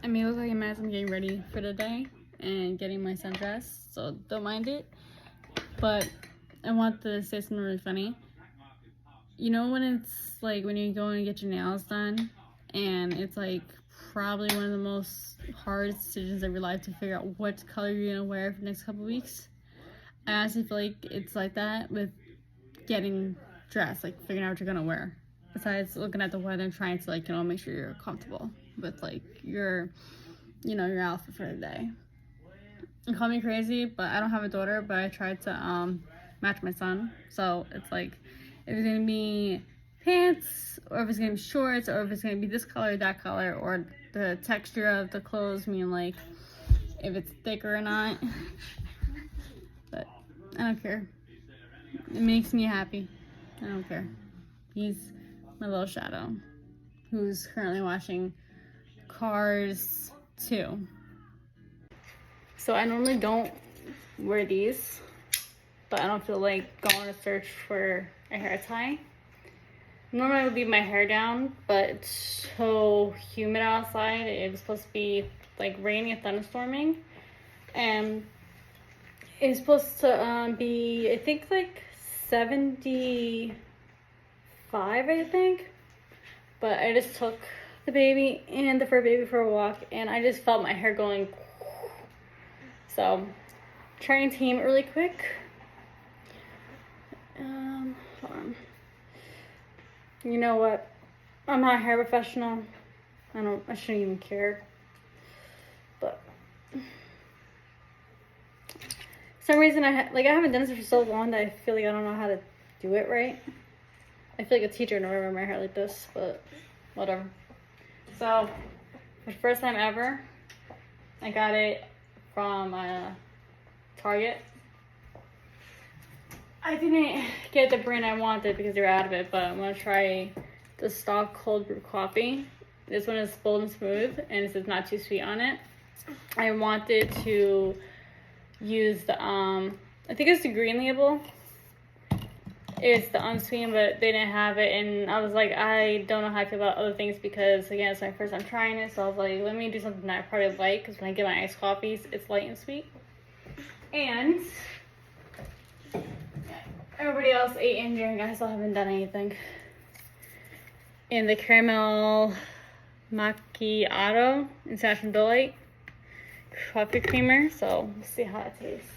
I may look like a mess. I'm getting ready for the day and getting my son dressed, so don't mind it. But I want to say something really funny. You know when it's like when you go and get your nails done, and it's like probably one of the most hard decisions of your life to figure out what color you're gonna wear for the next couple weeks. I honestly feel like it's like that with getting dressed, like figuring out what you're gonna wear. Besides looking at the weather and trying to like, you know, make sure you're comfortable with like your, you know, your outfit for the day. And call me crazy, but I don't have a daughter, but I tried to match my son. So it's like if it's gonna be pants, or if it's gonna be shorts, or if it's gonna be this color, that color, or the texture of the clothes, meaning like if it's thicker or not. But I don't care. It makes me happy. I don't care. He's my little shadow, who's currently watching Cars 2. So I normally don't wear these, but I don't feel like going to search for a hair tie. Normally I would leave my hair down, but it's so humid outside. It was supposed to be like raining and thunderstorming, and it's supposed to be, I think, like 75, I think. But I just took the baby and the fur baby for a walk, and I just felt my hair going. So, trying to tame it really quick. Hold on. You know what? I'm not a hair professional. I shouldn't even care. But for some reason I haven't done this for so long that I feel like I don't know how to do it right. I feel like a teacher would never wear my hair like this, but whatever. So, for the first time ever, I got it from Target. I didn't get the brand I wanted because they were out of it, but I'm gonna try the stock cold brew coffee. This one is bold and smooth, and it says not too sweet on it. I wanted to use the I think it's the green label. It's the unsweetened, but they didn't have it, and I was like, I don't know how I feel about other things because, again, it's my first time trying it, so I was like, let me do something that I probably like, because when I get my iced coffees, it's light and sweet. And everybody else ate and drank. I still haven't done anything. And the caramel macchiato International Delight coffee creamer, so let's see how it tastes.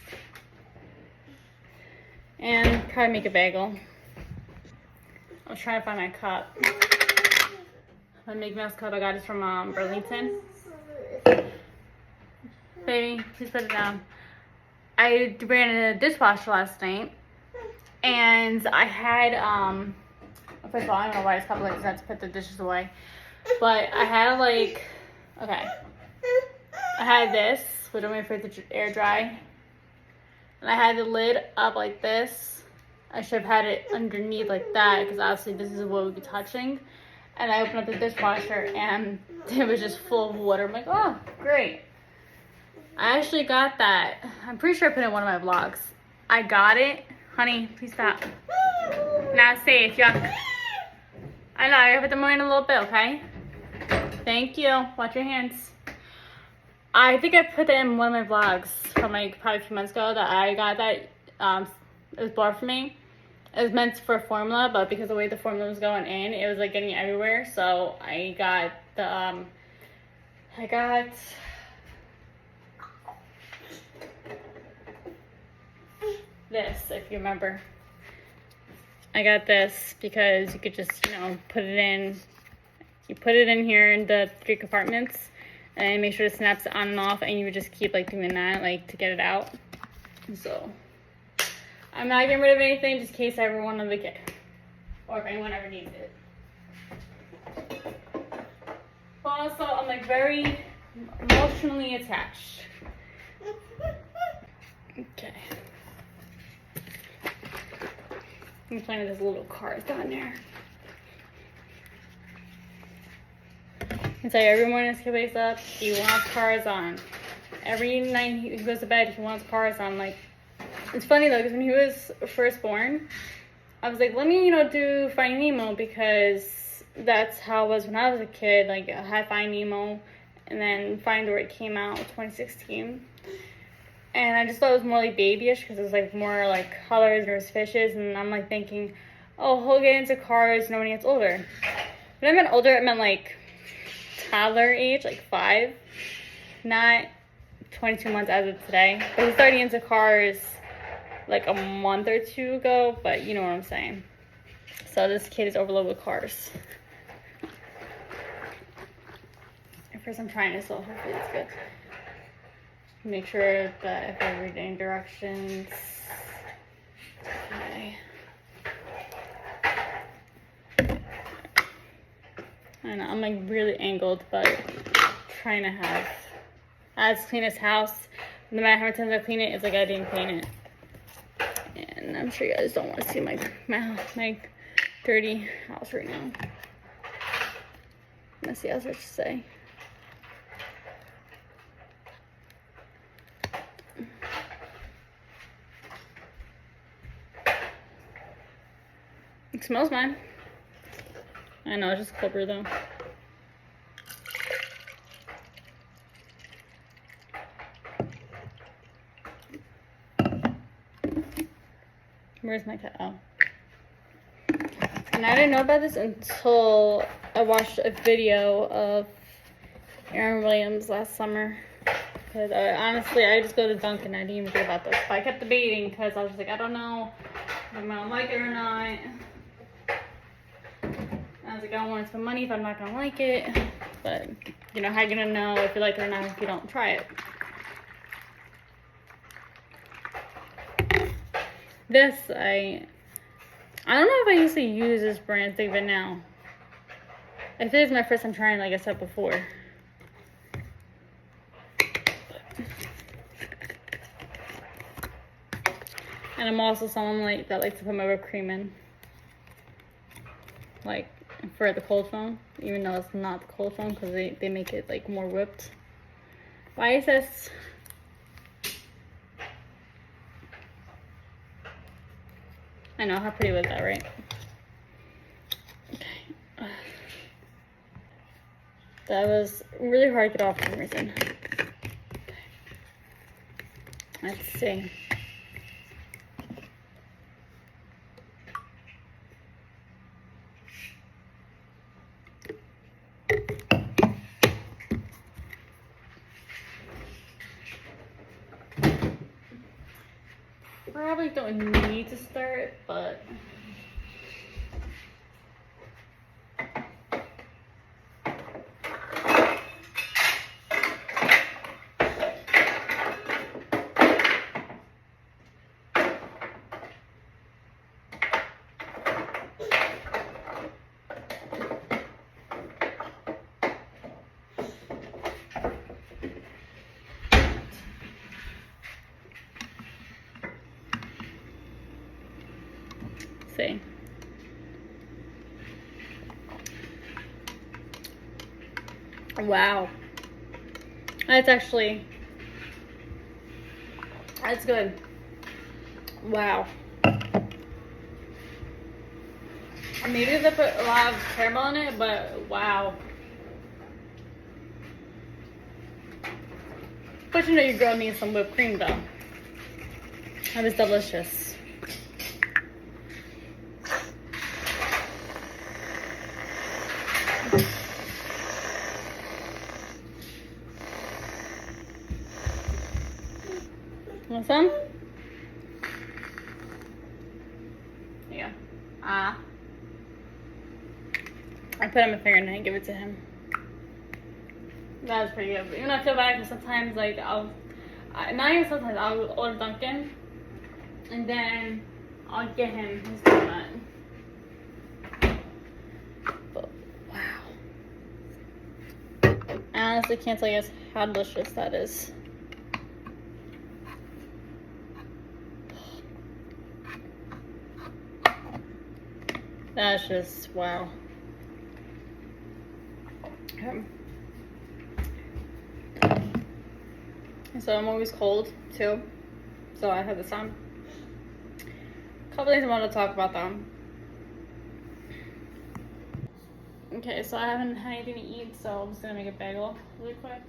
And probably make a bagel. I was trying to find my cup. My Mickey Mouse cup, I got it from Burlington. Baby, please put it down. I ran in a dishwasher last night, and I had first of all, I don't know why it's cup like that to put the dishes away, but I had I had this, which I'm waiting for it to air dry. And I had the lid up like this. I should have had it underneath like that, because obviously this is what we'd be touching. And I opened up the dishwasher and it was just full of water. I'm like, oh, great. I actually got that. I'm pretty sure I put it in one of my vlogs. I got it. Honey, please stop. Not safe, yuck. I know, I gotta put them away in a little bit, okay? Thank you. Watch your hands. I think I put that in one of my vlogs from like probably a few months ago that I got that. It was bought for me. It was meant for formula, but because of the way the formula was going in, it was like getting everywhere. So I got the this, if you remember. I got this because you could just, you know, put it in. You put it in here in the 3 compartments. And make sure it snaps on and off, and you would just keep like doing that, like to get it out. So I'm not getting rid of anything just in case I ever want to make it, or if anyone ever needs it. But also, I'm like very emotionally attached. Okay. I'm playing with this little card down there. I tell you, every morning this kid wakes up, he wants cars on. Every night he goes to bed, he wants cars on. Like, it's funny though, because when he was first born, I was like, let me, you know, do Finding Nemo, because that's how it was when I was a kid. Like, I had Finding Nemo, and then Finding Dory came out in 2016. And I just thought it was more like babyish because it was like more like colors and there was fishes, and I'm like thinking, oh, he'll get into cars, when he gets older. When I meant older, it meant like toddler age, like 5, not 22 months as of today. But he started into cars like a month or 2 ago, but you know what I'm saying. So this kid is overloaded with cars. At first I'm trying it, so hopefully it's good. Make sure that if I read any directions. Okay. I know, I'm like really angled, but trying to have as clean as house. No matter how many times I clean it, it's like I didn't clean it. And I'm sure you guys don't want to see my dirty house right now. Messy house, I should say. It smells fine. I know, it's just cold brew though. Where's my cat? Oh. And I didn't know about this until I watched a video of Aaron Williams last summer. Because honestly, I just go to Dunkin'. I didn't even think about this. But I kept debating because I was just like, I don't know if I'm going to like it or not. I was like, I don't want to spend money if I'm not going to like it. But, you know, how are you going to know if you like it or not if you don't try it? This, I don't know if I used to use this brand, think of it now. I think it's my first time trying, like I said before. And I'm also someone like that likes to put my whipped cream in. Like, for the cold foam, even though it's not the cold foam because they make it like more whipped. Why is this? I know, how pretty was that, right? Okay. That was really hard to get off for some reason. Okay. Let's see. Probably don't need to start, but see. Wow. That's good. Wow. Maybe because I put a lot of caramel in it, but wow. But you know your girl needs some whipped cream though. That is delicious. Want some? Yeah. I put on my finger and I give it to him. That was pretty good. But even though I feel bad because sometimes, like, not even sometimes, I'll order Dunkin' and then I'll get him his donut. But, wow. I honestly can't tell you guys how delicious that is. That's just wow. So I'm always cold too. So I have this on. A couple things I want to talk about though. Okay, so I haven't had anything to eat, so I'm just gonna make a bagel really quick.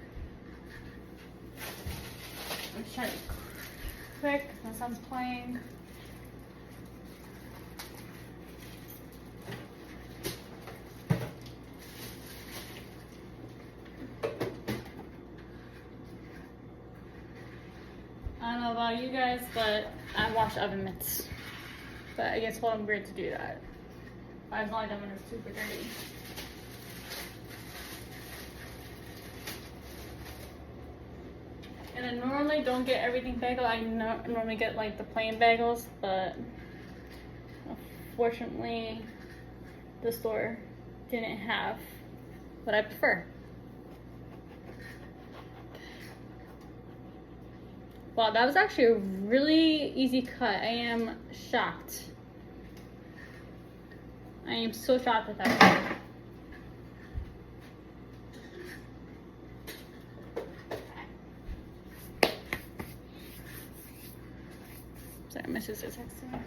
I'm just trying to be quick. My son's playing. I don't know about you guys, but I wash oven mitts. But I guess I'm weird to do that. I just don't like them when they're super dirty. And I normally don't get everything bagel. I normally get like the plain bagels, but unfortunately the store didn't have what I prefer. Wow, that was actually a really easy cut. I am shocked. I am so shocked at that. Sorry, my sister texted me.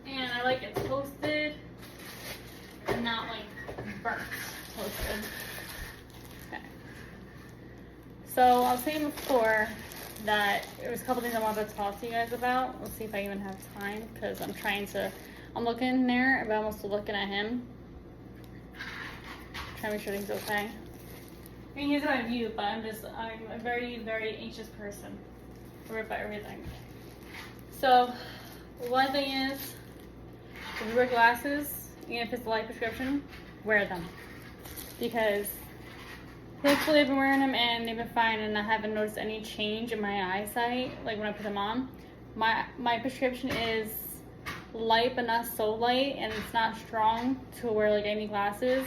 And I like it toasted and not like burnt toasted. Okay. So I was saying before that there was a couple things I wanted to talk to you guys about. Let's see if I even have time, because I'm looking there, but I'm also looking at him. Trying to make sure he's okay. I mean, he's on mute, but I'm a very, very anxious person. Worried about everything. So, one thing is, if you wear glasses, even if it's a light prescription, wear them. Because thankfully I've been wearing them and they've been fine, and I haven't noticed any change in my eyesight, like when I put them on. My prescription is light, but not so light, and it's not strong to wear like any glasses.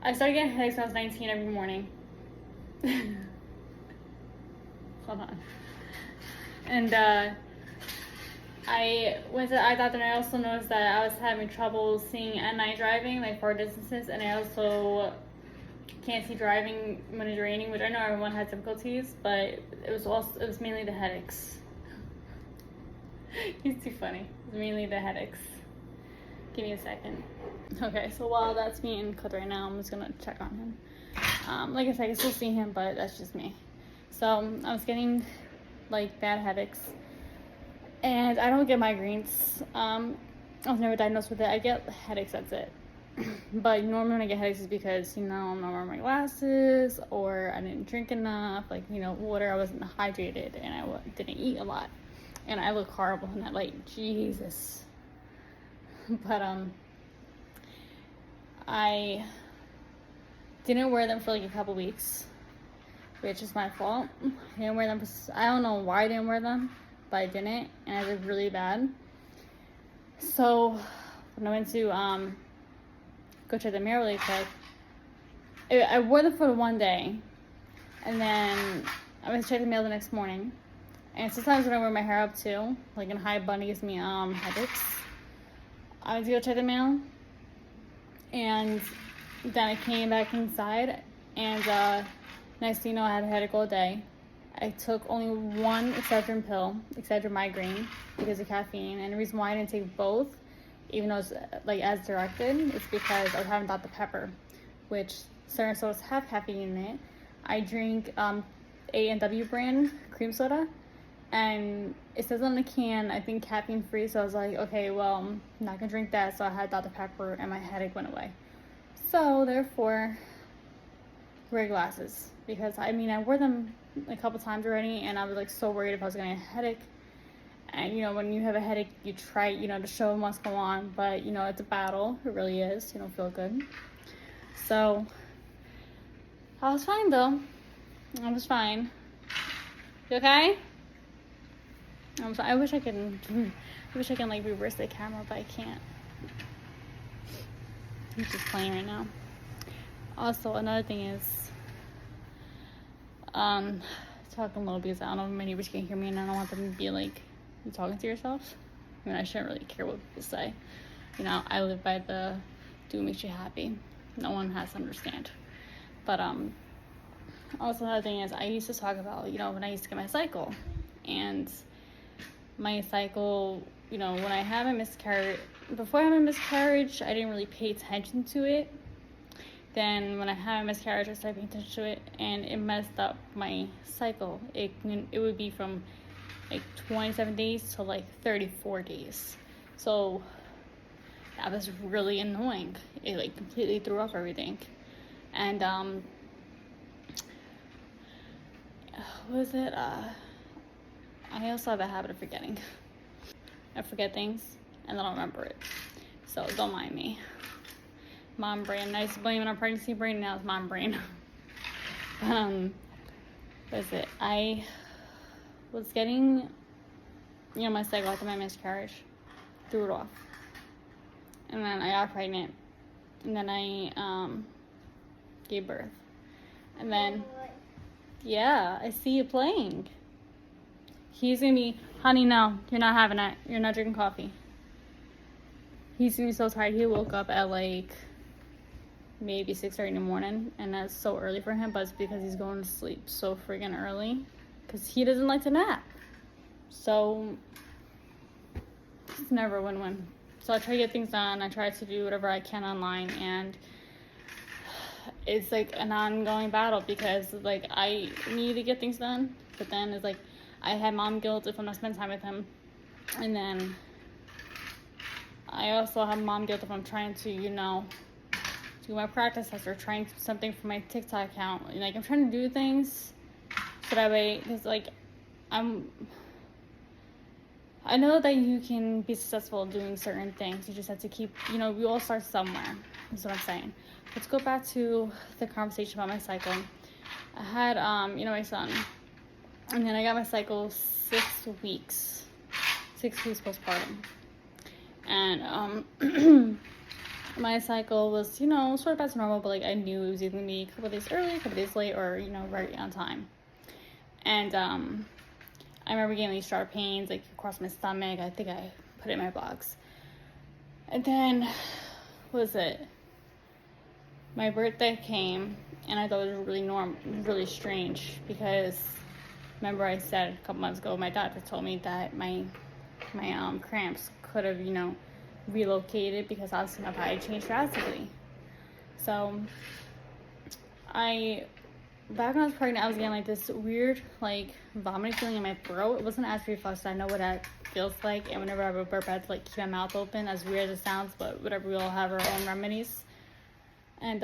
I started getting headaches when I was 19 every morning. Hold on. And I went to the eye doctor, and I also noticed that I was having trouble seeing at night driving, like far distances, and I also can't see driving when it's raining, which I know everyone has difficulties, but it was mainly the headaches. He's too funny. It's mainly the headaches. Give me a second. Okay, so while that's being cut right now, I'm just gonna check on him. Like I said, I can still see him, but that's just me. So I was getting like bad headaches, and I don't get migraines. I was never diagnosed with it. I get headaches, that's it. But normally when I get headaches is because, I'm not wearing my glasses, or I didn't drink enough, like, water, I wasn't hydrated, and I didn't eat a lot. And I look horrible in that light, Jesus. But, I didn't wear them for like a couple weeks, which is my fault. I didn't wear them, I don't know why I didn't wear them, but I didn't, and I did really bad. So, when I went to, go check the mirror really quick, I wore them for one day, and then I went to check the mail the next morning. And sometimes when I wear my hair up too, like in a high bun, it gives me headaches. I went to go check the mail, and then I came back inside, and next thing you know, I had a headache all day. I took only one Excedrin pill, Excedrin migraine, because of caffeine. And the reason why I didn't take both, even though it's like as directed, it's because I was having Dr. Pepper, which certain sodas have caffeine in it. I drink A&W brand cream soda, and it says on the can, I think caffeine free, so I was like, okay, well, I'm not gonna drink that. So I had Dr. Pepper, and my headache went away. So therefore, wear glasses, because I wore them a couple times already, and I was like so worried if I was getting a headache. And when you have a headache, you try, to show must go on, but it's a battle. It really is. You don't feel good. So I was fine though. I was fine. You okay? I wish I can like reverse the camera, but I can't. I'm just playing right now. Also, another thing is, talking a little, because I don't know if my neighbors can hear me, and I don't want them to be like, you talking to yourself? I shouldn't really care what people say. I live by the do what makes you happy. No one has to understand. But also another thing is I used to talk about, you know, when I used to get my cycle. And my cycle, you know, when I have a miscarriage, before I have a miscarriage, I didn't really pay attention to it. Then when I had a miscarriage, I started paying attention to it, and it messed up my cycle. It would be from like 27 days to like 34 days. So that was really annoying. It like completely threw off everything. And what was it? I also have a habit of forgetting. I forget things and then I'll remember it. So don't mind me. Mom brain. I used to blame it on pregnancy brain, now it's mom brain. What is it? I was getting, you know, my cycle after my miscarriage, threw it off. And then I got pregnant. And then I gave birth. And then, yeah, I see you playing. He's gonna be, honey, no, you're not having it. You're not drinking coffee. He's gonna be so tired. He woke up at like maybe 6:30 in the morning, and that's so early for him, but it's because he's going to sleep so friggin' early because he doesn't like to nap. So it's never a win-win. So I try to get things done. I try to do whatever I can online, and it's like an ongoing battle because like I need to get things done, but then it's like I have mom guilt if I'm not spending time with him, and then I also have mom guilt if I'm trying to, you know, do my practice test or trying something for my TikTok account. Like I'm trying to do things so that way, because like I know that you can be successful doing certain things. You just have to keep, you know, we all start somewhere. That's what I'm saying. Let's go back to the conversation about my cycle. I had, you know, my son, and then I got my cycle 6 weeks postpartum. And, my cycle was, you know, sort of back to normal, but like I knew it was either gonna be a couple days early, a couple days late, or, you know, right on time. And, I remember getting these sharp pains, like, across my stomach. I think I put it in my box. And then, what was it? My birthday came, and I thought it was really strange, because remember I said a couple months ago, my doctor told me that my cramps could have, you know, relocated because obviously my body changed drastically. So, back when I was pregnant, I was getting like this weird, like, vomiting feeling in my throat. It wasn't acid reflux, so I know what that feels like. And whenever I would burp, I had to like keep my mouth open, as weird as it sounds, but whatever, we all have our own remedies. And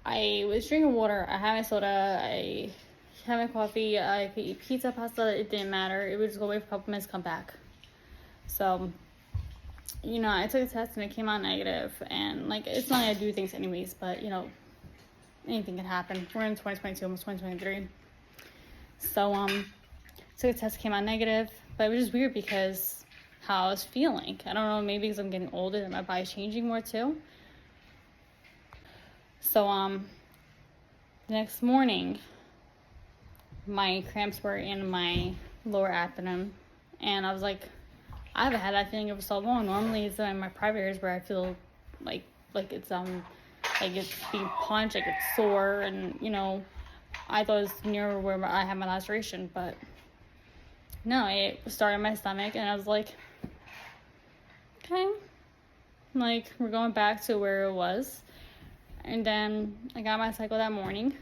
I was drinking water. I had my soda. I had my coffee. I could eat pizza, pasta. It didn't matter. It would just go away for a couple minutes, come back. So, you know, I took a test and it came out negative. And like, it's not like I do things anyways, but you know, anything can happen. We're in 2022, almost 2023. So, took a test, came out negative, but it was just weird because how I was feeling. I don't know, maybe because I'm getting older and my body's changing more too. So, the next morning, my cramps were in my lower abdomen, and I was like, I haven't had that feeling for so long. Normally, it's in my private areas where I feel like it's like it's being punched, like it's sore, and you know, I thought it was near where I had my laceration, but no, it started in my stomach, and I was like, okay, like we're going back to where it was. And then I got my cycle that morning,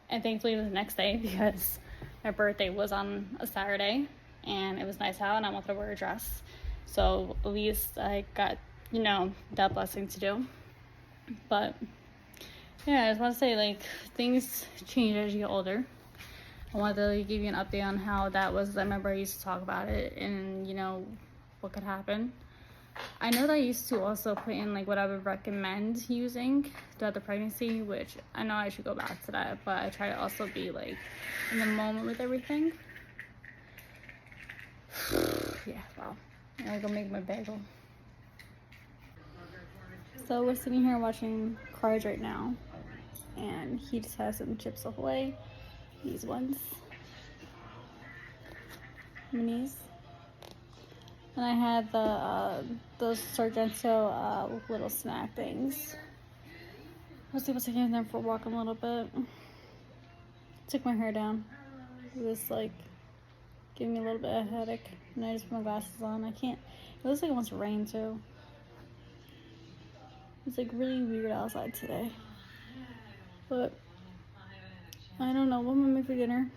and thankfully it was the next day because my birthday was on a Saturday, and it was nice out, and I wanted to wear a dress, so at least I got, you know, that blessing to do. But yeah, I just want to say, like, things change as you get older. I wanted to give you an update on how that was. I remember I used to talk about it and, you know, what could happen. I know that I used to also put in, like, what I would recommend using throughout the pregnancy, which I know I should go back to that, but I try to also be, like, in the moment with everything. Yeah, wow. I'm gonna go make my bagel. So we're sitting here watching Cars right now, and he just has some chips away. These ones, minis, and I had those Sargento little snack things. was able to take them for a walk a little bit. Took my hair down. It was like giving me a little bit of a headache. And I just put my glasses on. I can't. It looks like it wants to rain too. It's like really weird outside today. But I don't know what I'm gonna make for dinner.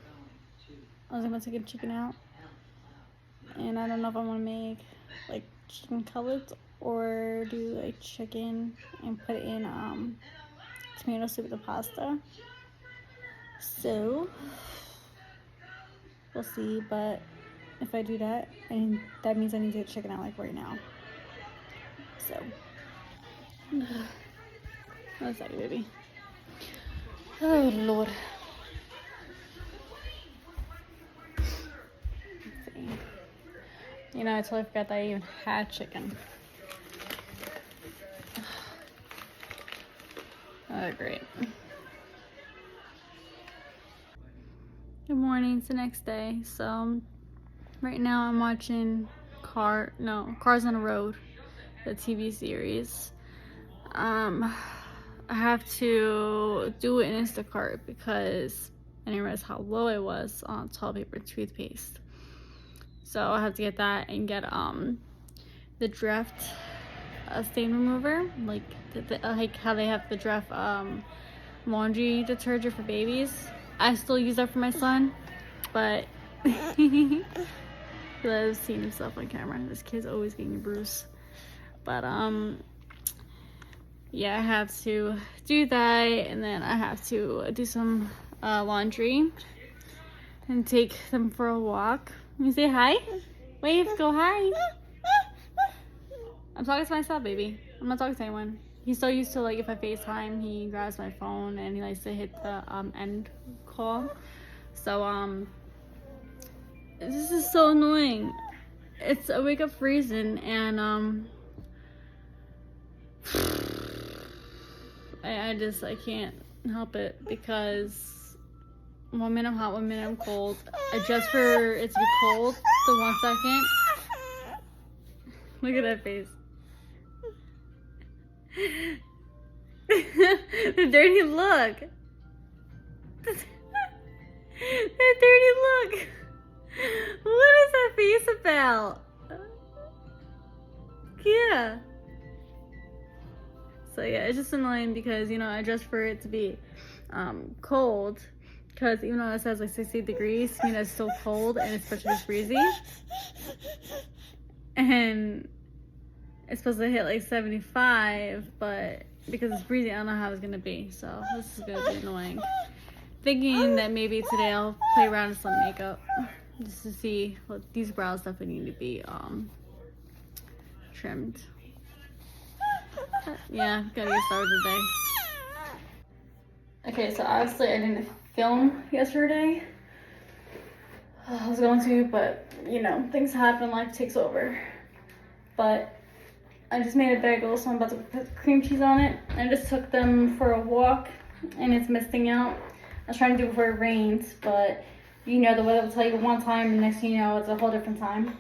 I was gonna take a chicken out. And I don't know if I'm gonna make like chicken cutlets or do like chicken and put it in tomato soup with the pasta. So we'll see, but if I do that, and that means I need to get chicken out like right now. So one second, baby. Oh Lord. Let's see. You know, I totally forgot that I even had chicken. Oh, great. Good morning. It's the next day. So right now I'm watching Cars on the Road, the TV series. I have to do it in Instacart because I didn't realize how low I was on toilet paper toothpaste. So I have to get that and get the Draft stain remover, like like how they have the Draft laundry detergent for babies. I still use that for my son, but he loves seeing himself on camera. This kid's always getting bruised. But yeah, I have to do that, and then I have to do some laundry and take them for a walk. You say hi? Wave, go hi. I'm talking to myself, baby. I'm not talking to anyone. He's so used to, like, if I FaceTime, he grabs my phone and he likes to hit the end call. So this is so annoying. It's a wake up reason, and I can't help it because 1 minute I'm hot, 1 minute I'm cold. Adjust for it to be cold the 1 second. Look at that face. The dirty look. The dirty look. What is that face about? Yeah. So yeah, it's just annoying because, you know, I adjust for it to be cold, because even though it says like 60 degrees, you know, it's still cold and it's supposed to be breezy. And it's supposed to hit like 75, but because it's breezy, I don't know how it's gonna be. So this is gonna be annoying. Thinking that maybe today I'll play around with some makeup just to see what these brows definitely need to be trimmed. Yeah, gotta get started today. Okay, so obviously I didn't film yesterday. I was going to, but you know, things happen, life takes over. But I just made a bagel, so I'm about to put cream cheese on it. I just took them for a walk and it's misting out. I was trying to do it before it rains, but you know, the weather will tell you one time and next thing you know, it's a whole different time.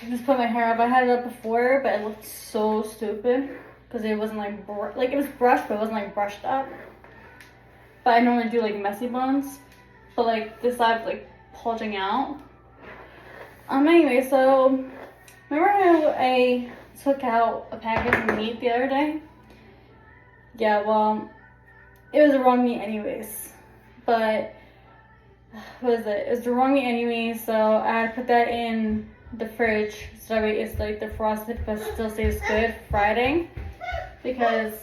I just put my hair up. I had it up before, but it looked so stupid because it wasn't like it was brushed, but it wasn't like brushed up. But I normally do like messy buns, but like this side's like bulging out. Anyway, so remember how I took out a package of meat the other day? Yeah, well, it was the wrong meat anyways. But what is it? It was the wrong meat anyways, so I had to put that in the fridge so that way it's like defrosted but still stays good for Friday, because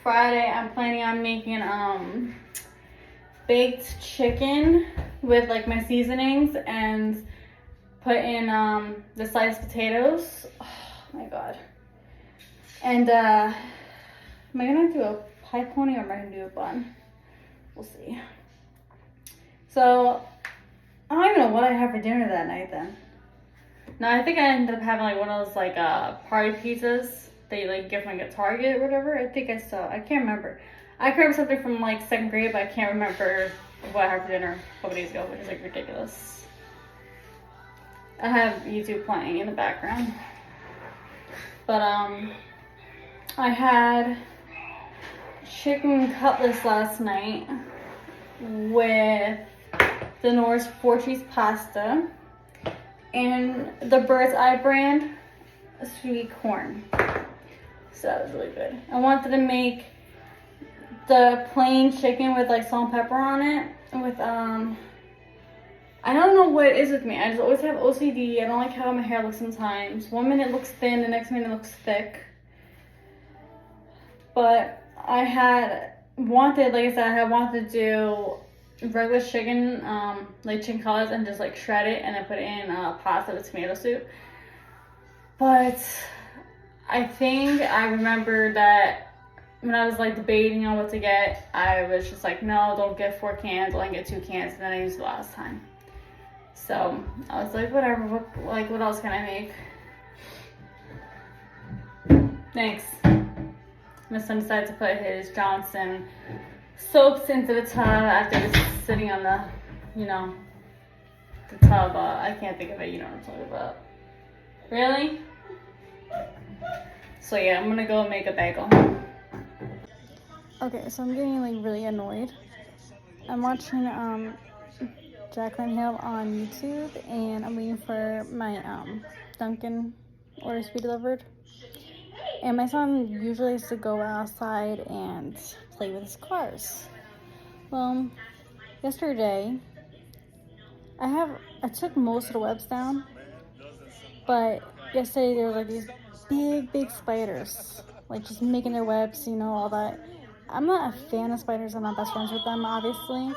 Friday I'm planning on making baked chicken with like my seasonings and put in the sliced potatoes. Oh my god. And am I gonna do a pie pony or am I gonna do a bun? We'll see. So I don't even know what I have for dinner that night then. No, I think I ended up having like one of those like party pizzas that you like get from like a Target or whatever. I think I can't remember. I can remember something from like 2nd grade, but I can't remember what I had for dinner a couple days ago, which is like ridiculous. I have YouTube playing in the background. But I had chicken cutlets last night with the Norris 4-cheese pasta and the Bird's Eye brand sweet corn. So that was really good. I wanted to make the plain chicken with like salt and pepper on it with I don't know what it is with me. I just always have OCD. I don't like how my hair looks sometimes. 1 minute it looks thin, the next minute it looks thick. But I had wanted, like I said, I had wanted to do regular chicken, like chicken cutlets, and just like shred it and then put it in pasta with tomato soup. But I think I remember that when I was like debating on what to get, I was just like, no, don't get 4 cans, only get 2 cans, and then I used it last time. So I was like, whatever, what else can I make? Thanks. My son decided to put his Johnson soaps into the tub after it was sitting on the, the tub. I can't think of it, you know what I'm talking about. Really? So yeah, I'm gonna go make a bagel. Okay, so I'm getting like really annoyed. I'm watching Jaclyn Hill on YouTube, and I'm waiting for my Dunkin' orders to be delivered. And my son usually has to go outside and play with his cars. Well, yesterday, I took most of the webs down, but yesterday there were like these big spiders, like just making their webs, all that. I'm not a fan of spiders. I'm not best friends with them, obviously.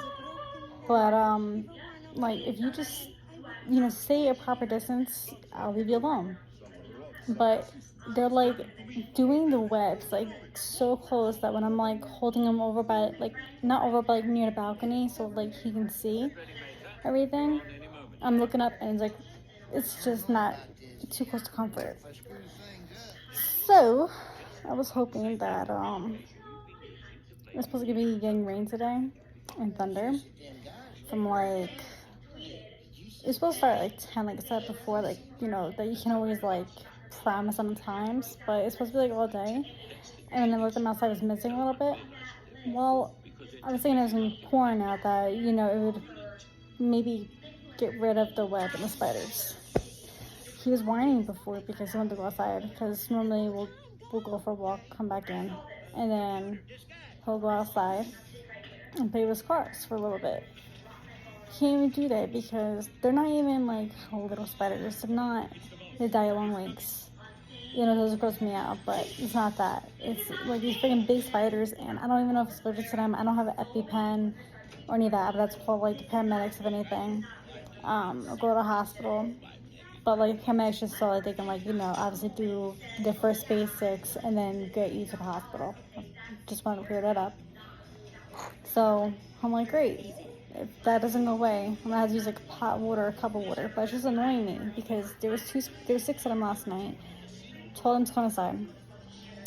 But, like, if you just, stay a proper distance, I'll leave you alone. But they're, like, doing the webs, like, so close that when I'm, like, holding him over by, like, not over, but, like, near the balcony so, like, he can see everything, I'm looking up and it's, like, it's just not too close to comfort. So, I was hoping that, it's supposed to be getting rain today and thunder from like, it's supposed to start at like 10, like I said before, like, that you can always like promise sometimes, but it's supposed to be like all day. And then looking outside was missing a little bit. Well, I was thinking it was going to be pouring out that, it would maybe get rid of the web and the spiders. He was whining before because he wanted to go outside, because normally we'll go for a walk, come back in, and then he'll go outside and play with his cars for a little bit. Can't even do that because they're not even like little spiders. They're not the die-long legs. Those gross me out, but it's not that. It's like these freaking big spiders, and I don't even know if it's allergic to them. I don't have an EpiPen or any of that, but that's called like the paramedics, if anything. I'll go to the hospital. But like paramedics just so that they can obviously do the first basics and then get you to the hospital. Just want to clear that up. So I'm like, great. If that doesn't go away, I'm gonna have to use like a pot water or a cup of water. But it's just annoying me because there was 6 of them last night. Told him to come inside.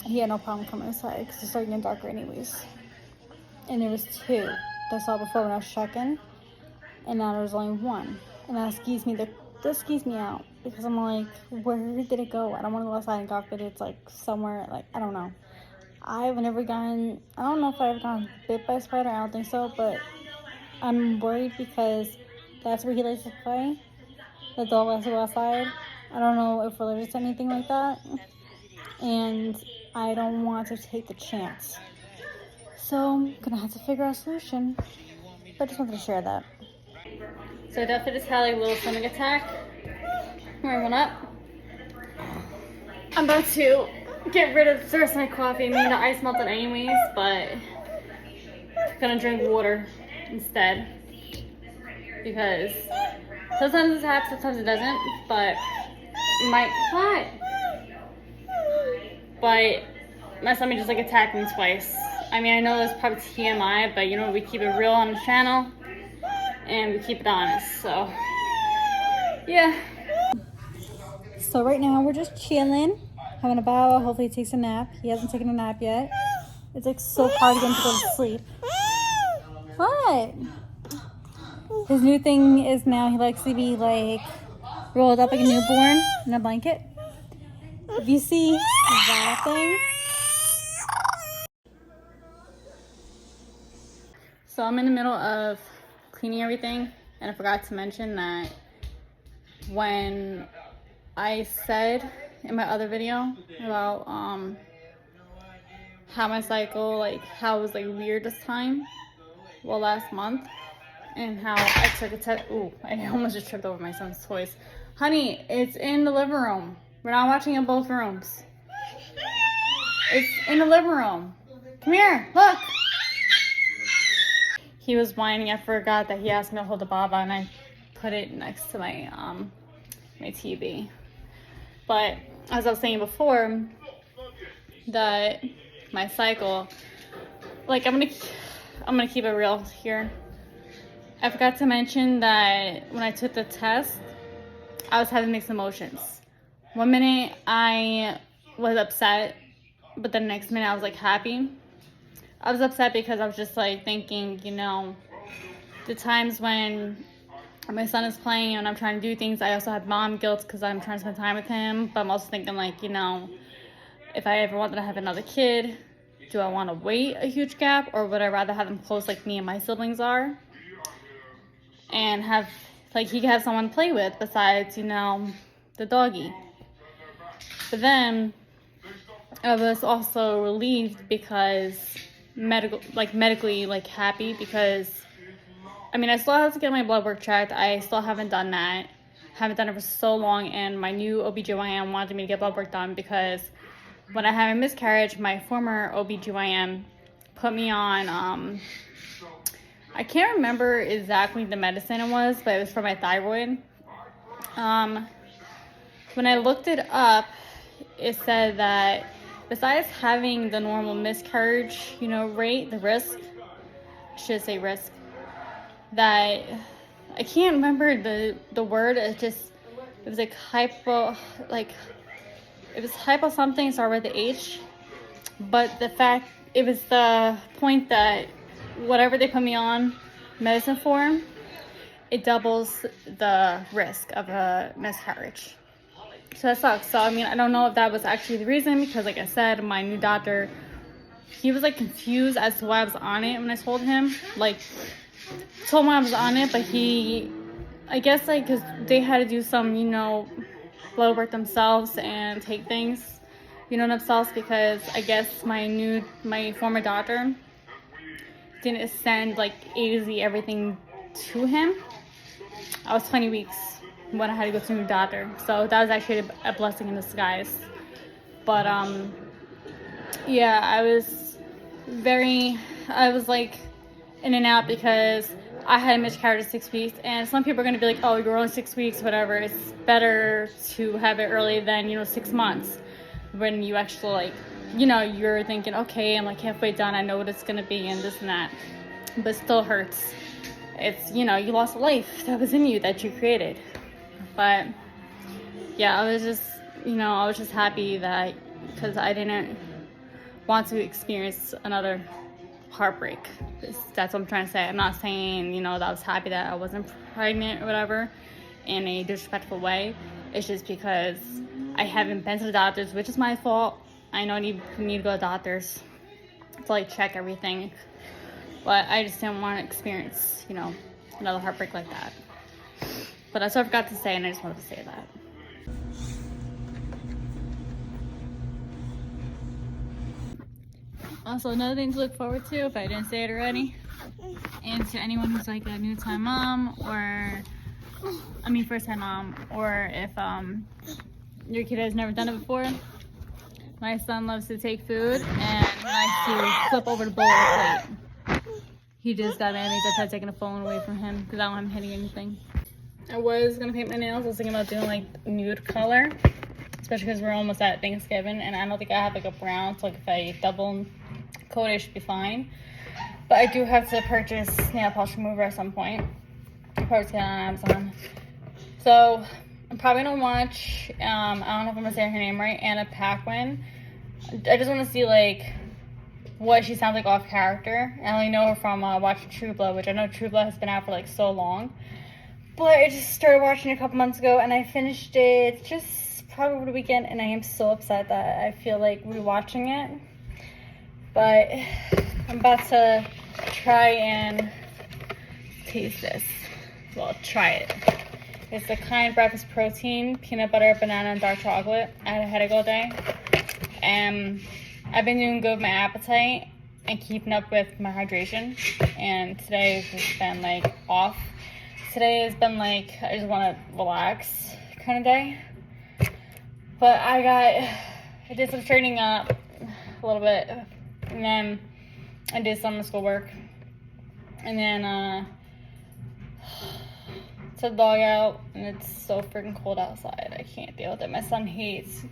He had no problem coming inside because it's starting to get darker anyways. And there was 2 that I saw before when I was checking, and now there's only 1. And that skews me out because I'm like, where did it go? I don't want to go outside and go, but it's like somewhere, like, I don't know. I don't know if I've ever gotten bit by a spider. I don't think so, but I'm worried because that's where he likes to play. The dog likes to go outside. I don't know if we're allergic to anything like that, and I don't want to take the chance. So I'm gonna have to figure out a solution, but I just wanted to share that. So I definitely just had like a little stomach attack where I went up. I'm about to get rid of the rest of my coffee. I mean, the ice melted anyways, but I'm gonna drink water instead because sometimes it happens, sometimes it doesn't, but my stomach just like attacked me twice. I mean, I know it's probably TMI, but we keep it real on the channel and we keep it honest, so yeah. So right now we're just chilling, having a bow. Hopefully he takes a nap. He hasn't taken a nap yet. It's like so hard to get him to go to sleep. What? His new thing is now he likes to be like rolled up like a newborn in a blanket. If you see that thing, So I'm in the middle of cleaning everything, and I forgot to mention that when I said in my other video about how my cycle, like how it was like weird this time, well, last month, and how I took a test. Ooh, I almost just tripped over my son's toys. Honey, it's in the living room. We're not watching in both rooms. It's in the living room. Come here, look. He was whining. I forgot that he asked me to hold the baba, and I put it next to my my TV. But as I was saying before, that my cycle, like I'm gonna keep it real here. I forgot to mention that when I took the test, I was having mixed emotions. One minute I was upset, but the next minute I was like happy. I was upset because I was just like thinking, you know, the times when my son is playing and I'm trying to do things, I also have mom guilt because I'm trying to spend time with him. But I'm also thinking, like, you know, if I ever wanted to have another kid, do I want to wait a huge gap, or would I rather have them close like me and my siblings are, and have, like, he could have someone to play with besides, you know, the doggy. But then I was also relieved because medically happy, because I mean, I still have to get my blood work checked. I still haven't done that. Haven't done it for so long, and my new OBGYN wanted me to get blood work done because when I had a miscarriage, my former OBGYN put me on, I can't remember exactly the medicine it was, but it was for my thyroid. When I looked it up, it said that besides having the normal miscarriage, you know, rate, the risk, I should say risk, that I can't remember the word. It was like it was hypo something, started with the H. But the fact, it was the point that whatever they put me on medicine for, it doubles the risk of a miscarriage. So that sucks. So I mean, I don't know if that was actually the reason, because like I said, my new doctor, he was like confused as to why I was on it when I told him. Like, told him I was on it, but he, I guess like, because they had to do some, you know, blood work themselves and take things, you know, themselves, because I guess my former doctor didn't send like A to Z everything to him. I was 20 weeks when I had to go to a new doctor, so that was actually a blessing in disguise. But yeah, I was like in and out because I had a miscarriage at 6 weeks, and some people are going to be like, oh, you're only 6 weeks, whatever. It's better to have it early than, you know, 6 months, when you actually, like, you know, you're thinking, okay, I'm like halfway done, I know what it's going to be and this and that, but it still hurts. It's, you know, you lost a life that was in you that you created. But yeah, I was just happy that, because I didn't want to experience another heartbreak. That's what I'm trying to say. I'm not saying, you know, that I was happy that I wasn't pregnant or whatever in a disrespectful way. It's just because I haven't been to the doctors, which is my fault. I know I need to go to doctors to like check everything, but I just didn't want to experience, you know, another heartbreak like that. But that's what I forgot to say, and I just wanted to say that. Also, another thing to look forward to, if I didn't say it already, and to anyone who's like a new-time mom, or, I mean first-time mom, or if your kid has never done it before, my son loves to take food and likes to flip over the bowl of the plate. He just got mad at me because I tried taking the phone away from him because I don't want him hitting anything. I was going to paint my nails. I was thinking about doing like nude color, especially because we're almost at Thanksgiving, and I don't think I have like a brown, so like if I double coat it should be fine. But I do have to purchase nail polish remover at some point. I'll probably get it on Amazon. So I'm probably gonna watch, I don't know if I'm gonna say her name right, Anna Paquin. I just want to see like what she sounds like off character. I only know her from watching True Blood, which I know True Blood has been out for like so long. But I just started watching it a couple months ago, and I finished it just probably over the weekend, and I am so upset that I feel like rewatching it. But I'm about to try and taste this. Well, try it. It's the Kind breakfast protein, peanut butter, banana, and dark chocolate. I had a headache all day. And I've been doing good with my appetite and keeping up with my hydration. And today has just been like off. Today has been like, I just want to relax kind of day. But I did some straightening up a little bit. And then I did some schoolwork. And then took the dog out, and it's so freaking cold outside. I can't deal with it. My son hates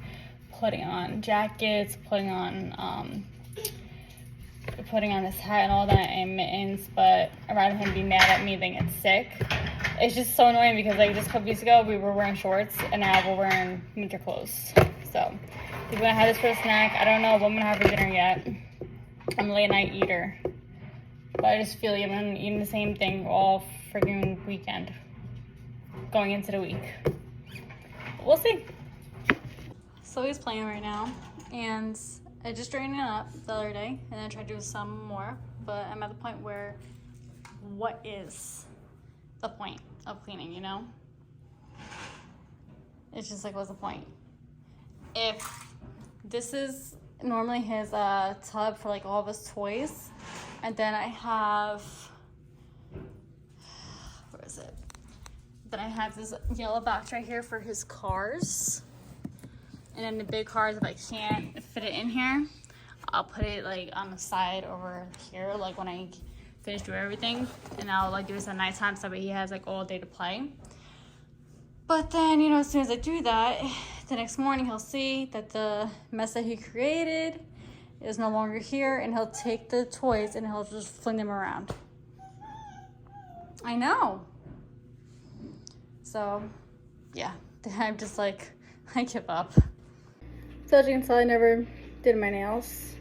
putting on jackets, putting on his hat and all that, and mittens, but I'd rather him be mad at me than get sick. It's just so annoying because like just a couple weeks ago we were wearing shorts and now we're wearing winter clothes. So we're gonna have this for a snack. I don't know what I'm gonna have for dinner yet. I'm a late night eater, but I just feel like I'm eating the same thing all freaking weekend going into the week. We'll see. So he's playing right now, and I just straightened it up the other day, and then I tried to do some more, but I'm at the point where, what is the point of cleaning, you know? It's just like, what's the point? If this is normally his tub for like all of his toys, and then I have, where is it? Then I have this yellow box right here for his cars. And then the big cars, if I can't fit it in here, I'll put it like on the side over here, like when I finish doing everything. And I'll like do this at nighttime so that he has like all day to play. But then, you know, as soon as I do that, the next morning he'll see that the mess that he created is no longer here, and he'll take the toys and he'll just fling them around. I know. So, yeah, I'm just like, I give up. So as you can tell, I never did my nails.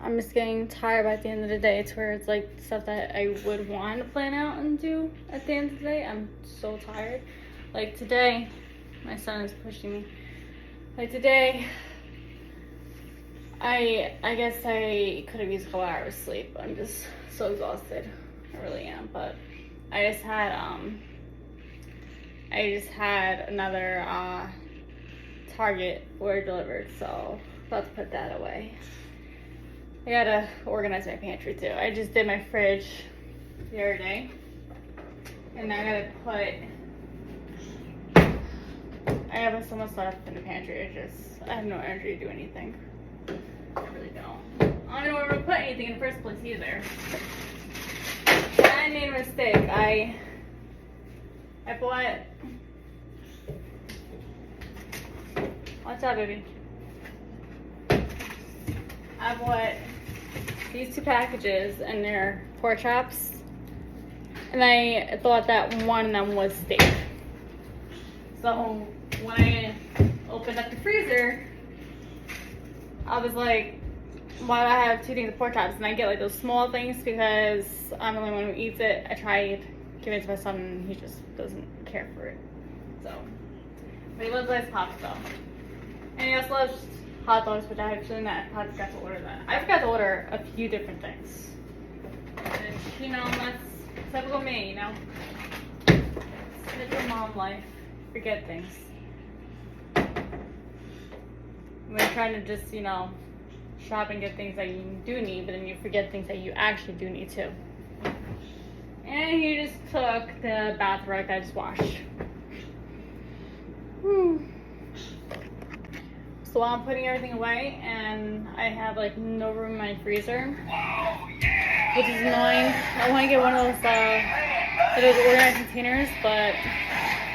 I'm just getting tired by the end of the day to where it's like stuff that I would want to plan out and do at the end of the day. I'm so tired. Like today, my son is pushing me. Like today, I guess I could have used a couple hours sleep. I'm just so exhausted. I really am. But I just had another Target order delivered, so about to put that away. I gotta organize my pantry too. I just did my fridge the other day, and now I have so much stuff in the pantry. I have no energy to do anything. I really don't. I don't know where to put anything in the first place either. I made a mistake. I bought. Watch out, baby. I bought these 2 packages, and they're pork chops. And I thought that one of them was steak. So when I opened up the freezer, I was like, why do I have 2 things of pork chops? And I get like those small things because I'm the only one who eats it. I tried giving it to my son, and he just doesn't care for it. So, but he loves ice pops though. And he also loves hot dogs, which I actually I forgot to order that. I forgot to order a few different things. And, you know, that's typical me, you know. Typical mom life. Forget things. When you're trying to just, you know, shop and get things that you do need, but then you forget things that you actually do need too. And he just took the bath rug that I just washed. So while I'm putting everything away, and I have like no room in my freezer, which is annoying. I want to get one of those organized containers, but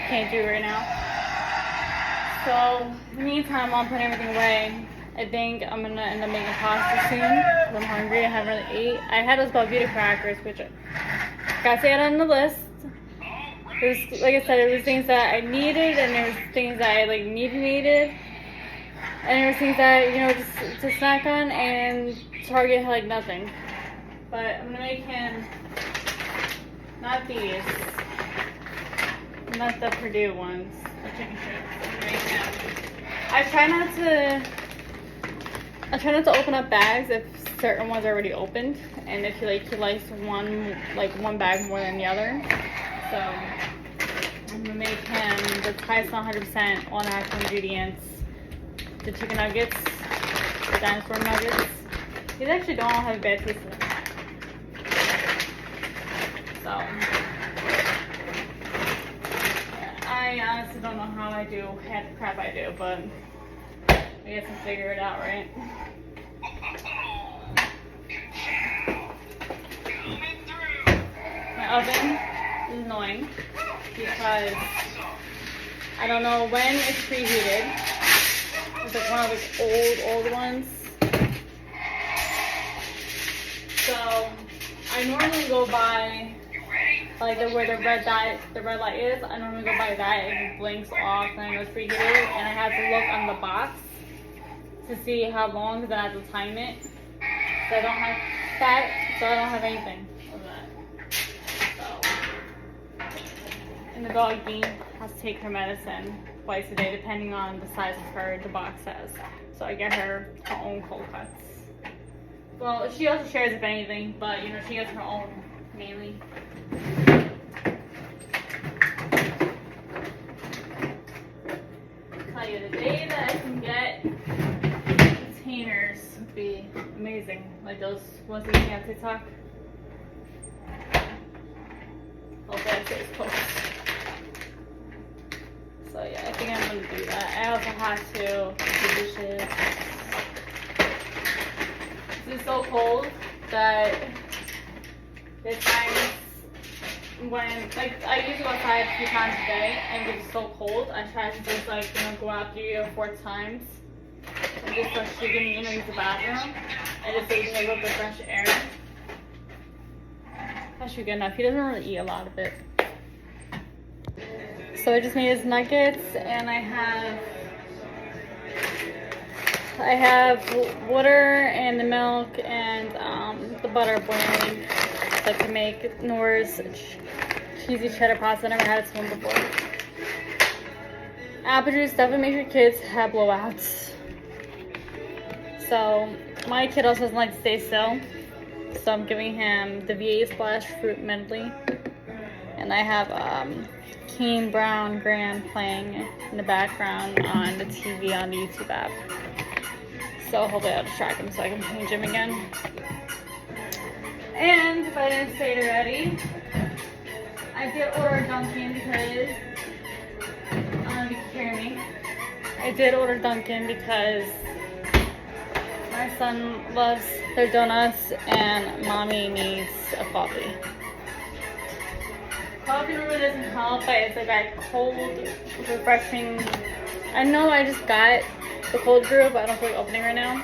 can't do it right now. So in the meantime, while I'm putting everything away, I think I'm gonna end up making pasta soon because I'm hungry. I haven't really ate. I had those Velveeta crackers, which I gotta say on the list. There's, like I said, there was things that I needed, and there was things that I like needed. And there were things that, you know, just to snack on, and Target had like nothing. But I'm gonna make him, not these, not the Purdue ones, the chicken strips. I'm gonna make him. I try not to open up bags if certain ones already opened, and if he likes one bag more than the other. So I'm gonna make him the Tyson 100% all natural ingredients, the chicken nuggets, the dinosaur nuggets. These actually don't all have bad taste in them. So I honestly don't know how I do half the crap I do, but I guess I'll figure it out, right? My oven is annoying because I don't know when it's preheated. It's like one of those old ones. So I normally go by like where the red light is. I normally go by that. It blinks off and I know it's preheated, and I have to look on the box to see how long, because I have to time it. So I don't have that, so I don't have anything of that. So, and the doggy has to take her medicine twice a day, depending on the size of her, the box says. So I get her own cold cuts. Well, she also shares if anything, but you know, she gets her own mainly. Tell you, the day that I can get containers would be amazing. Like those ones that you see on TikTok. Hopefully I stay close. So yeah, I think I'm gonna do that. I also have to do dishes. It's so cold that there's times when, like, I usually go outside a few times a day, and it's so cold, I try to just, like, you know, go out 3 or 4 times, and just, like, she can, you know, use the bathroom, and just so you can get a little bit of fresh air. That should be good enough. He doesn't really eat a lot of it. So I just made his nuggets, and I have water and the milk and the butter boiling, so I can make Nora's cheesy cheddar pasta. I never had it one before. Apple juice definitely makes your kids have blowouts. So my kid also doesn't like to stay still, so I'm giving him the V8 Splash Fruit Medley, and I have Keen Brown Grand playing in the background on the TV on the YouTube app. So hopefully I'll distract him so I can change him again. And if I didn't say it already, I did order Dunkin' because I don't know if you can hear me. I did order Dunkin' because my son loves their donuts and mommy needs a coffee. Coffee really doesn't help, but it's like that cold, refreshing. I know I just got the cold brew, but I don't feel like opening right now.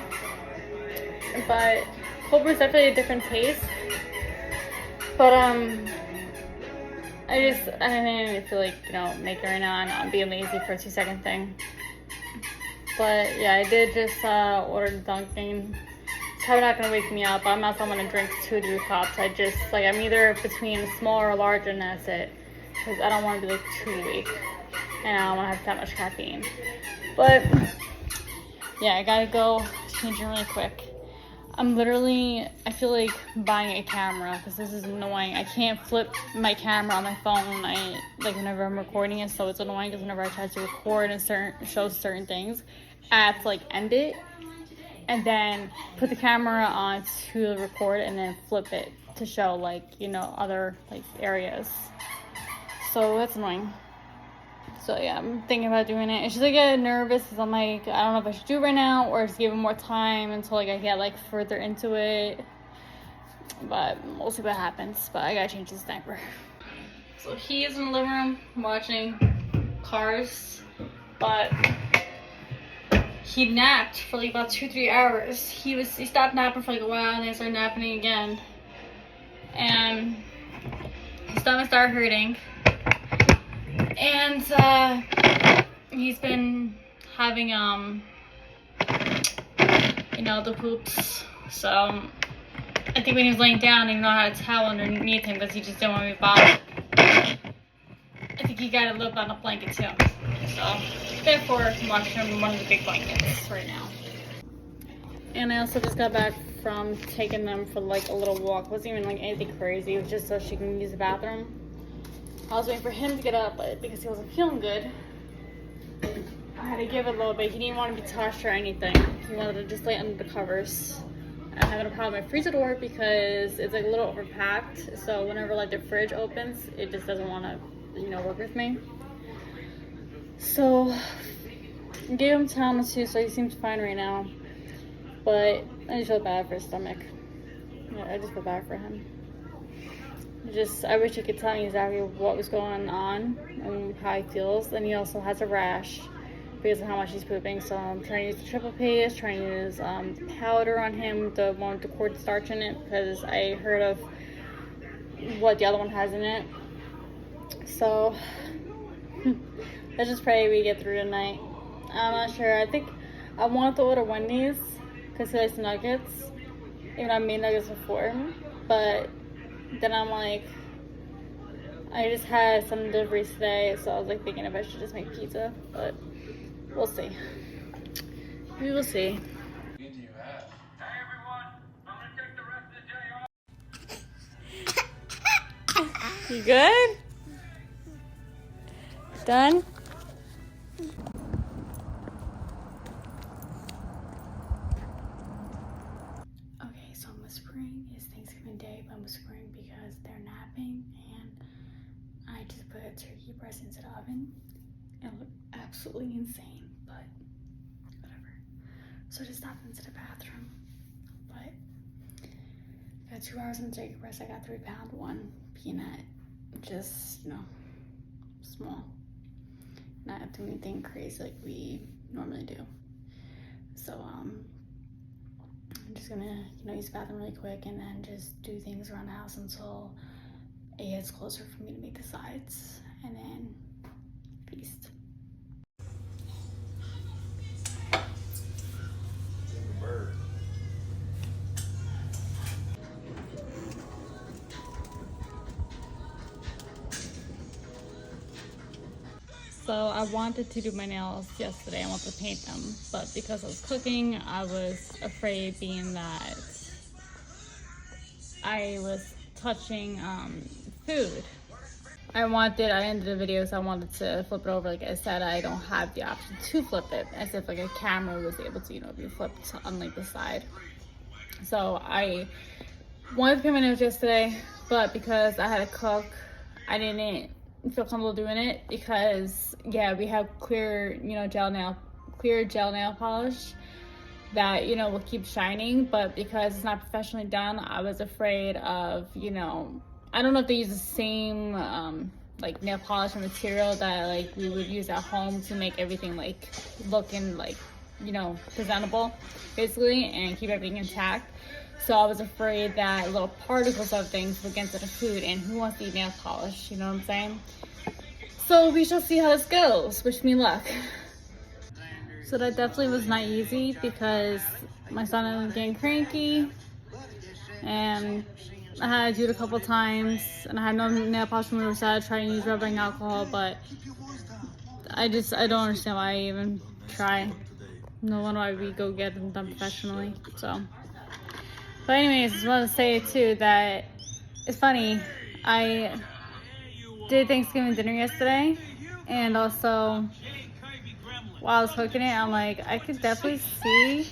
But cold brew is definitely a different taste. But I didn't feel like, you know, making it right now, and I'm being lazy for a 2-second thing. But yeah, I did just order Dunkin'. It's probably not gonna wake me up. I'm not someone to drink 2 or 3 cups. I'm either between small or large, and that's it. Because I don't want to be like too weak, and I don't want to have that much caffeine. But yeah, I gotta go changing really quick. I feel like buying a camera because this is annoying. I can't flip my camera on my phone. Whenever I'm recording it, so it's annoying because whenever I try to record and show certain things, I have to like end it and then put the camera on to record and then flip it to show like, you know, other like areas. So that's annoying. So yeah, I'm thinking about doing it. It's just I get nervous because I'm like, I don't know if I should do it right now or just give it more time until like I get like further into it. But we'll see what happens. But I gotta change his diaper. So he is in the living room watching Cars, but he napped for like about 2-3 hours. He stopped napping for like a while and then started napping again. And his stomach started hurting. And he's been having you know, the poops. So I think when he was laying down, I didn't know how to towel underneath him because he just didn't want to be bothered. I think he got a little bit on a blanket too. So therefore I'm watching him in one of the big blankets right now. And I also just got back from taking them for like a little walk. It wasn't even like anything crazy. It was just so she can use the bathroom. I was waiting for him to get up, but because he wasn't feeling good, I had to give it a little bit. He didn't want to be touched or anything. He wanted to just lay under the covers. I'm having a problem with my freezer door because it's like a little overpacked. So whenever like the fridge opens, it just doesn't want to, you know, work with me. So I gave him Tylenol too, so he seems fine right now. But I just feel bad for his stomach. Yeah, I just feel bad for him. I wish he could tell me exactly what was going on and how he feels. And he also has a rash because of how much he's pooping. So I'm trying to use the triple paste, trying to use powder on him, the one with the cornstarch in it, because I heard of what the other one has in it. So let's just pray we get through tonight. I'm not sure. I think I want to order Wendy's because he likes nuggets. Even though I made nuggets before, but then I'm like, I just had some deliveries today, so I was like thinking if I should just make pizza, but we'll see. We will see. Hey everyone, I'm gonna take the rest of the day off. You good? Done? Okay, so I'm whispering. It's Thanksgiving Day, but I'm whispering because they're napping and I just put a turkey breast into the oven. It looked absolutely insane, but whatever. So I just stopped into the bathroom. But I got 2 hours on the turkey breast. I got 3 pound one peanut. Just, you know, small. Not doing anything crazy like we normally do. So I'm just gonna, you know, use the bathroom really quick and then just do things around the house until it gets closer for me to make the sides, and then feast. So I wanted to do my nails yesterday. I wanted to paint them, but because I was cooking, I was afraid, being that I was touching food. I ended the video, so I wanted to flip it over. Like I said, I don't have the option to flip it, as if like a camera was able to, you know, be flipped on like the side. So I wanted to paint my nails yesterday, but because I had to cook, I didn't feel comfortable doing it because, yeah, we have clear gel nail polish that, you know, will keep shining, but because it's not professionally done, I was afraid of, you know, I don't know if they use the same like nail polish or material that like we would use at home to make everything like looking like, you know, presentable basically and keep everything intact. So I was afraid that little particles of things would get into the food, and who wants to eat nail polish, you know what I'm saying? So we shall see how this goes. Wish me luck. So that definitely was not easy because my son was getting cranky and I had to do it a couple times, and I had no nail polish remover, so I had to try and use rubbing alcohol, but I don't understand why I even try. No wonder why we go get them done professionally. So, but anyways, I just want to say too that it's funny. I did Thanksgiving dinner yesterday, and also while I was cooking it, I'm like, I could definitely see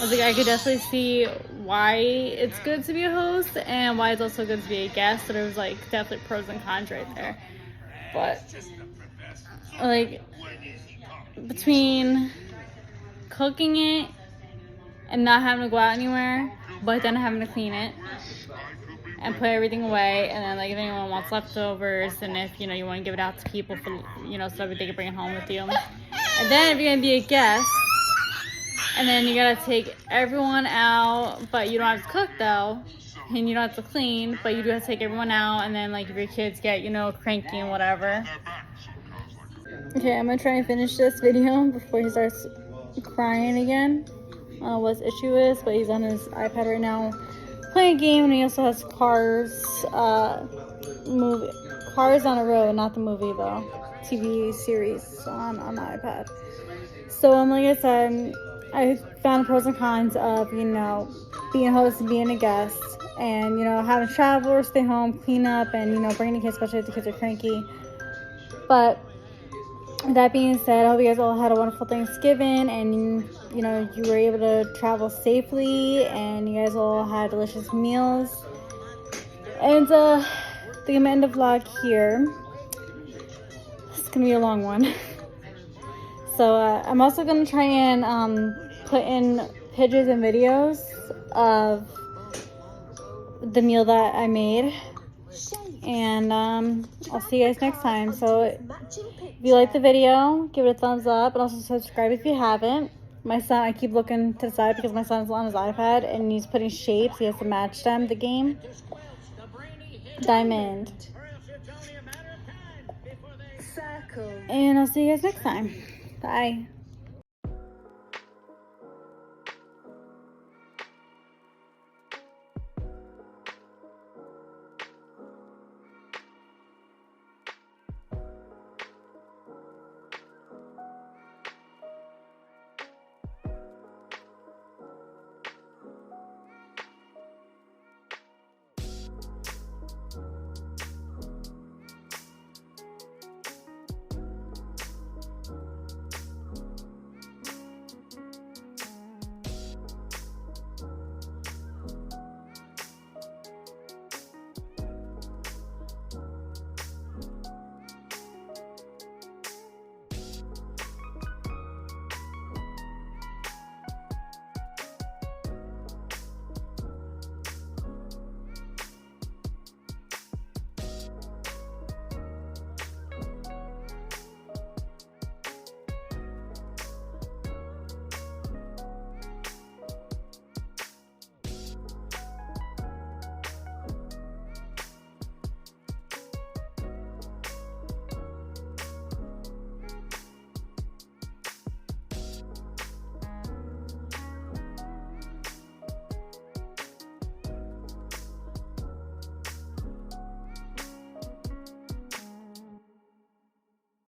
I could definitely see why it's good to be a host and why it's also good to be a guest. So there was like definitely pros and cons right there. But like between cooking it and not having to go out anywhere, but then having to clean it and put everything away, and then like if anyone wants leftovers, and if you know you want to give it out to people for, you know, so that they can bring it home with you, and then if you're gonna be a guest, and then you gotta take everyone out, but you don't have to cook though, and you don't have to clean, but you do have to take everyone out, and then like if your kids get, you know, cranky and whatever. Okay, I'm gonna try and finish this video before he starts crying again. I don't know what his issue is, but he's on his iPad right now playing a game, and he also has Cars, Cars on a Road, not the movie though. TV series on my iPad. So, like I said, I found pros and cons of, you know, being a host and being a guest, and, you know, having to travel or stay home, clean up, and, you know, bring the kids, especially if the kids are cranky. But that being said, I hope you guys all had a wonderful Thanksgiving, and, you know, you were able to travel safely, and you guys all had delicious meals. And I think I'm gonna end the vlog here. It's gonna be a long one. So I'm also gonna try and put in pictures and videos of the meal that I made, and I'll see you guys next time. So if you like the video, give it a thumbs up, and also subscribe if you haven't. My son, I keep looking to the side because my son's on his iPad and he's putting shapes. He has to match them, the game. Diamond. And I'll see you guys next time. Bye.